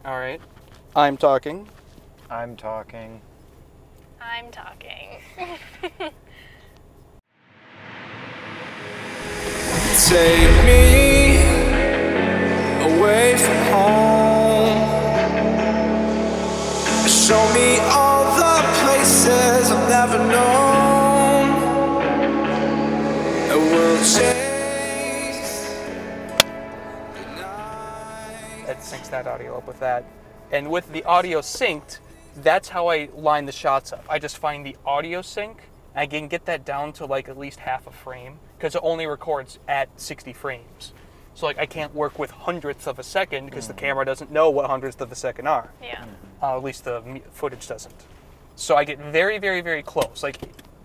All right. I'm talking. I'm talking. I'm talking. Take me away from home. Show me all the places I've never known. And we'll chase the night. That syncs that audio up with that. And with the audio synced, that's how I line the shots up. I just find the audio sync. I can get that down to like at least half a frame because it only records at 60 frames. So like I can't work with hundredths of a second because the camera doesn't know what hundredths of a second are. Yeah. At least the footage doesn't. So I get very, very, very close. Like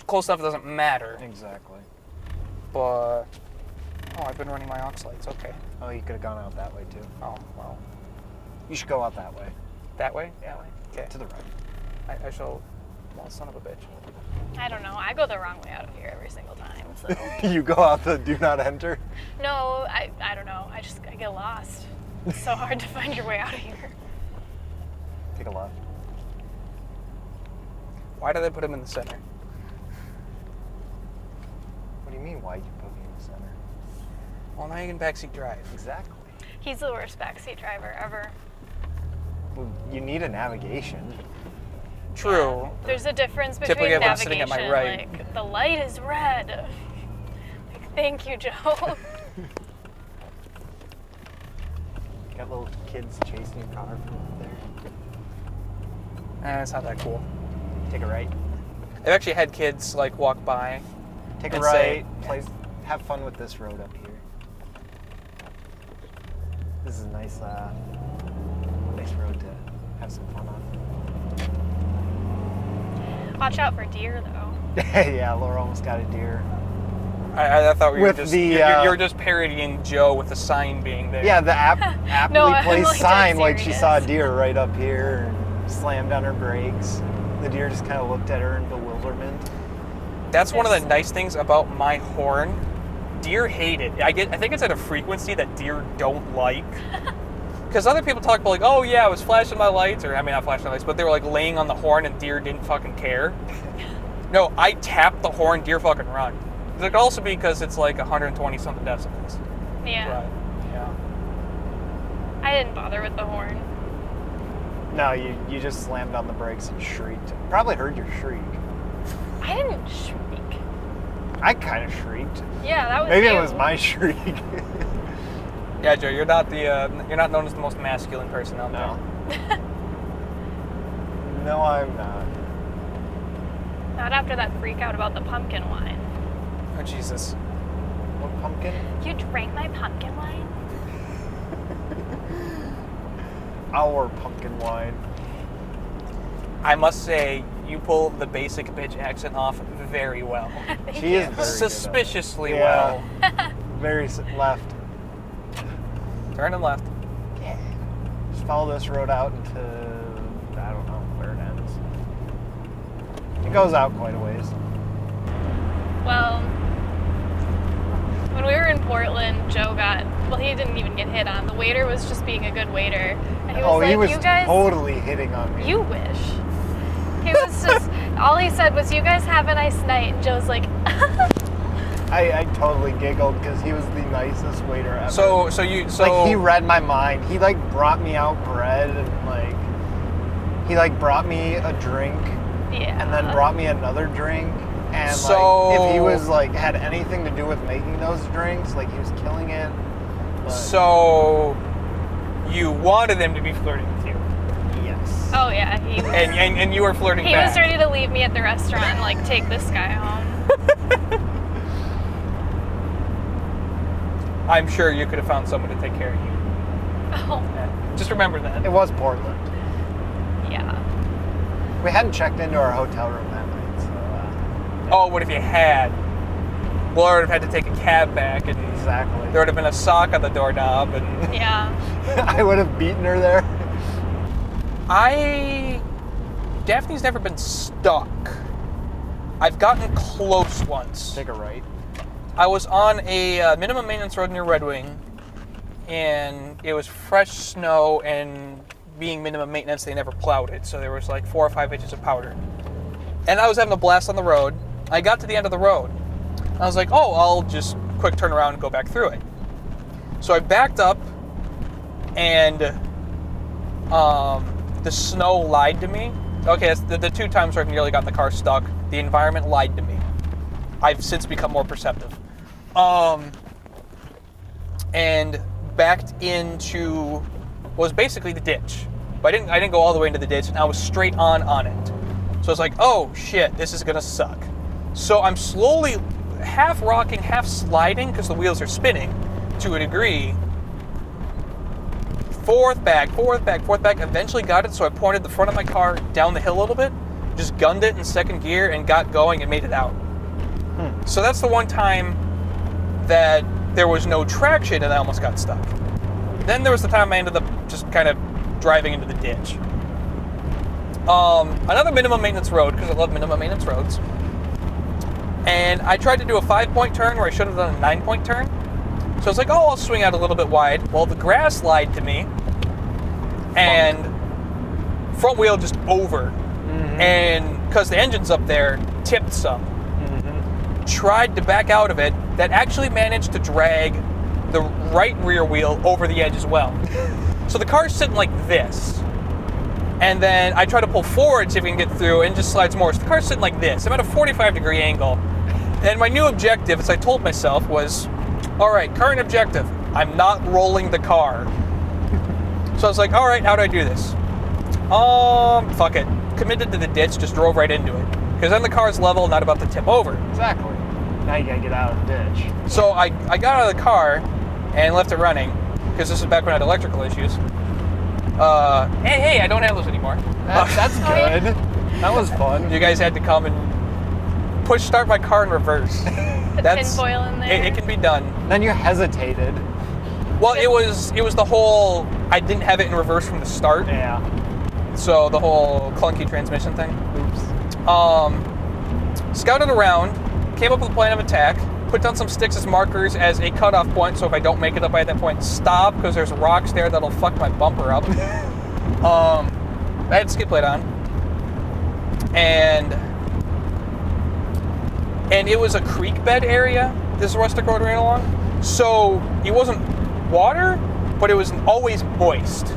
close enough doesn't matter. Exactly. But I've been running my aux lights. Okay. Oh, you could have gone out that way too. Oh well. You should go out that way. That way? Yeah. That way. Okay. To the right. I shall. Well, son of a bitch. I don't know. I go the wrong way out of here every single time. So You go out the do not enter? no, I don't know. I get lost. It's so hard to find your way out of here. Take a left. Why do they put him in the center? What do you mean, why you put me in the center? Well, now you can backseat drive. Exactly. He's the worst backseat driver ever. Well, you need a navigation. True. There's a difference Typically between everyone's sitting navigation. at my right. Like the light is red. Like, thank you, Joe. Got little kids chasing your car from up there. It's not that cool. Take a right. I've actually had kids like walk by. Take a And right. say- Have fun with this road up here. This is a nice road to have some fun on. Watch out for deer, though. Yeah, Laura almost got a deer. I thought we were With just the, you're just parodying Joe with the sign being there. Yeah, the aptly No, I'm, placed like, dead sign, like she saw a serious. deer right up here and slammed on her brakes. The deer just kind of looked at her in bewilderment. That's one of the nice things about my horn. Deer hate it. I think it's at a frequency that deer don't like. Because other people talk about like, oh yeah, I was flashing my lights, or I mean not flashing my lights, but they were like laying on the horn and deer didn't fucking care. No, I tap the horn, deer fucking run. It could also be because it's like 120 something decibels. Yeah. But, yeah. I didn't bother with the horn. No, you just slammed on the brakes and shrieked. Probably heard your shriek. I didn't shriek. I kind of shrieked. Yeah, that was Maybe you. it was my shriek. Yeah, Joe, you're not known as the most masculine person out No. there. No, I'm not. Not after that freak out about the pumpkin wine. Oh Jesus. What pumpkin? You drank my pumpkin wine? Our pumpkin wine. I must say, you pull the basic bitch accent off very well. Thank She you. is very good at it. Suspiciously Yeah. well. Very left. Turn and left. Yeah. Just follow this road out into, I don't know where it ends. It goes out quite a ways. Well, when we were in Portland, Joe he didn't even get hit on. The waiter was just being a good waiter. And he was like, he was you guys, totally hitting on me. you wish. He was just, all he said was, you guys have a nice night. And Joe's like, I totally giggled because he was the nicest waiter ever. So Like, he read my mind. He, like, brought me out bread and, like, he, like, brought me a drink yeah. and then brought me another drink. And, So- like, if he was, like, had anything to do with making those drinks, like, he was killing it. But, So you wanted them to be flirting with you, yes. Oh, yeah. He was, and you were flirting he back. was ready to leave me at the restaurant and, like, take this guy home. I'm sure you could have found someone to take care of you. Oh, Just remember that. It was Portland. yeah. We hadn't checked into our hotel room that night, so, Oh, what if you had? Laura would have had to take a cab back, and exactly. there would have been a sock on the doorknob, and Yeah. I would have beaten her there. Daphne's never been stuck. I've gotten close once. Take a right. I was on a minimum maintenance road near Red Wing, and it was fresh snow, and being minimum maintenance, they never plowed it. So there was like 4 or 5 inches of powder. And I was having a blast on the road. I got to the end of the road. I was like, oh, I'll just quick turn around and go back through it. So I backed up, and the snow lied to me. Okay, that's the 2 times where I've nearly got the car stuck. The environment lied to me. I've since become more perceptive. And backed into what was basically the ditch. But I didn't go all the way into the ditch, and I was straight on it. So I was like, oh shit, this is gonna suck. So I'm slowly half rocking, half sliding, because the wheels are spinning to a degree. Fourth back. Eventually got it, so I pointed the front of my car down the hill a little bit, just gunned it in second gear, and got going and made it out. So that's the one time that there was no traction and I almost got stuck. Then there was the time I ended up just kind of driving into the ditch. Another minimum maintenance road, because I love minimum maintenance roads. And I tried to do a 5-point turn where I should have done a 9-point turn. So I was like, oh, I'll swing out a little bit wide. Well, the grass lied to me. And front wheel just over. And because the engine's up there, tipped some. Tried to back out of it. That actually managed to drag the right rear wheel over the edge as well. So the car's sitting like this. And then I try to pull forward to see if we can get through, and just slides more. So the car's sitting like this. I'm at a 45-degree angle. And my new objective, as I told myself, was, all right, current objective, I'm not rolling the car. So I was like, all right, how do I do this? Fuck it. Committed to the ditch, just drove right into it. Because then the car's level, not about to tip over. Exactly. Now you gotta get out of the ditch. So I got out of the car and left it running, because this is back when I had electrical issues. Hey, I don't have those anymore. That's good. That was fun. You guys had to come and push start my car in reverse. Put tinfoil in there. It can be done. Then you hesitated. Well, it was the whole, I didn't have it in reverse from the start. Yeah. So the whole clunky transmission thing. Oops. Scouted around, came up with a plan of attack, put down some sticks as markers as a cutoff point, so if I don't make it up by that point, stop, because there's rocks there that'll fuck my bumper up. I had skid plate on. And it was a creek bed area, this rustic road ran along. So it wasn't water, but it was always moist.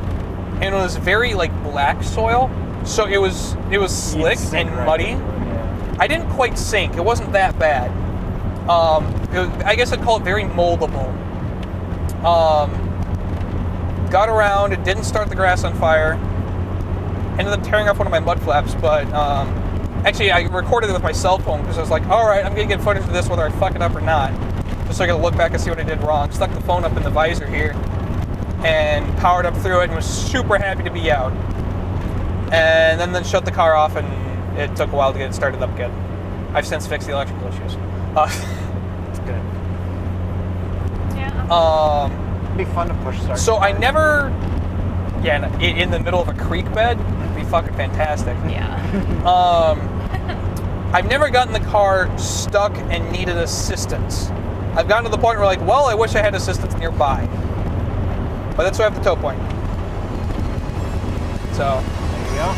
And it was very like black soil. So it was slick and muddy. Yeah. I didn't quite sink. It wasn't that bad. I guess I'd call it very moldable. Got around. It didn't start the grass on fire. Ended up tearing off one of my mud flaps, but actually I recorded it with my cell phone because I was like, all right, I'm gonna get footage of this whether I fuck it up or not, just so I could look back and see what I did wrong. Stuck the phone up in the visor here and powered up through it and was super happy to be out. And then shut the car off, and it took a while to get it started up again. I've since fixed the electrical issues. It's good. Yeah. It'd be fun to push start. So I never, in the middle of a creek bed, it'd be fucking fantastic. Yeah. I've never gotten the car stuck and needed assistance. I've gotten to the point where like, well, I wish I had assistance nearby. But that's why I have the tow point. So. There you go.